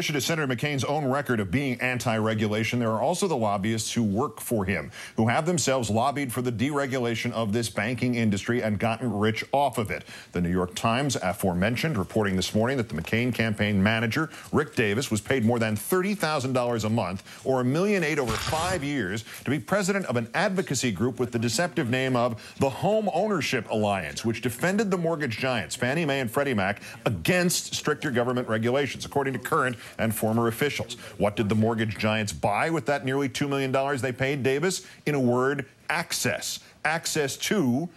In addition to Senator McCain's own record of being anti-regulation, there are also the lobbyists who work for him, who have themselves lobbied for the deregulation of this banking industry and gotten rich off of it. The New York Times, aforementioned, reporting this morning that the McCain campaign manager, Rick Davis, was paid more than $30,000 a month, or $1.8 million over 5 years, to be president of an advocacy group with the deceptive name of the Home Ownership Alliance, which defended the mortgage giants, Fannie Mae and Freddie Mac, against stricter government regulations, according to current and former officials. What did the mortgage giants buy with that nearly $2 million they paid Davis? In a word, access. Access to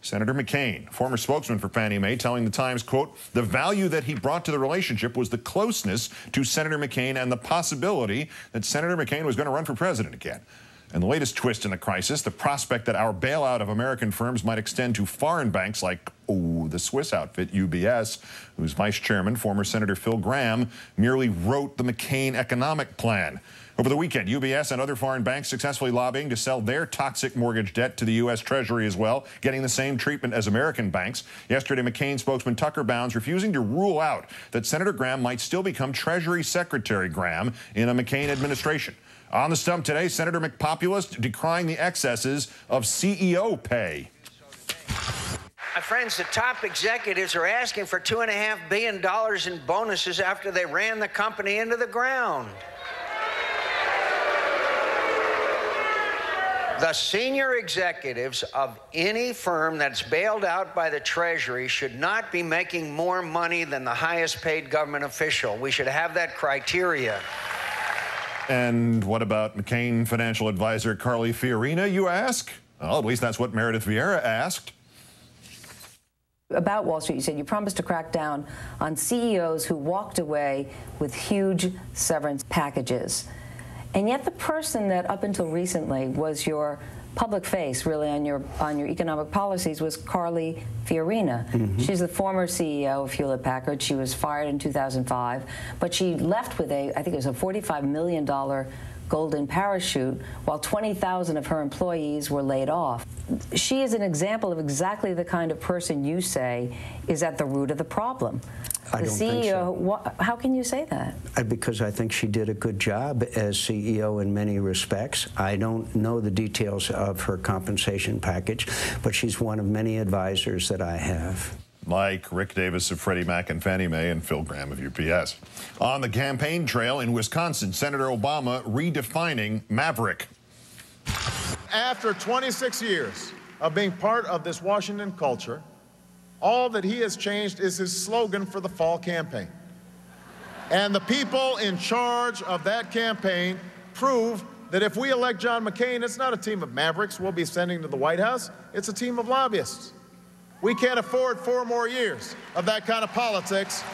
Senator McCain, former spokesman for Fannie Mae, telling the Times, quote, the value that he brought to the relationship was the closeness to Senator McCain and the possibility that Senator McCain was going to run for president again. And the latest twist in the crisis, the prospect that our bailout of American firms might extend to foreign banks like, the Swiss outfit, UBS, whose vice chairman, former Senator Phil Gramm, merely wrote the McCain economic plan. Over the weekend, UBS and other foreign banks successfully lobbying to sell their toxic mortgage debt to the U.S. Treasury as well, getting the same treatment as American banks. Yesterday, McCain spokesman Tucker Bounds refusing to rule out that Senator Gramm might still become Treasury Secretary Gramm in a McCain administration. On the stump today, Senator McPopulist decrying the excesses of CEO pay. My friends, the top executives are asking for $2.5 billion in bonuses after they ran the company into the ground. The senior executives of any firm that's bailed out by the Treasury should not be making more money than the highest paid government official. We should have that criteria. And what about McCain financial advisor Carly Fiorina, you ask? Well, at least that's what Meredith Vieira asked. About Wall Street, you said you promised to crack down on CEOs who walked away with huge severance packages. And yet the person that up until recently was your public face really on your economic policies was Carly Fiorina. She's the former CEO of Hewlett-Packard. She was fired in 2005, but she left with I think it was a $45 million golden parachute, while 20,000 of her employees were laid off. She is an example of exactly the kind of person you say is at the root of the problem. I don't think so. How can you say that? Because I think she did a good job as CEO in many respects. I don't know the details of her compensation package, but she's one of many advisors that I have. Like Rick Davis of Freddie Mac and Fannie Mae and Phil Gramm of UPS. On the campaign trail in Wisconsin, Senator Obama redefining maverick. After 26 years of being part of this Washington culture, all that he has changed is his slogan for the fall campaign. And the people in charge of that campaign prove that if we elect John McCain, it's not a team of mavericks we'll be sending to the White House, it's a team of lobbyists. We can't afford 4 more years of that kind of politics.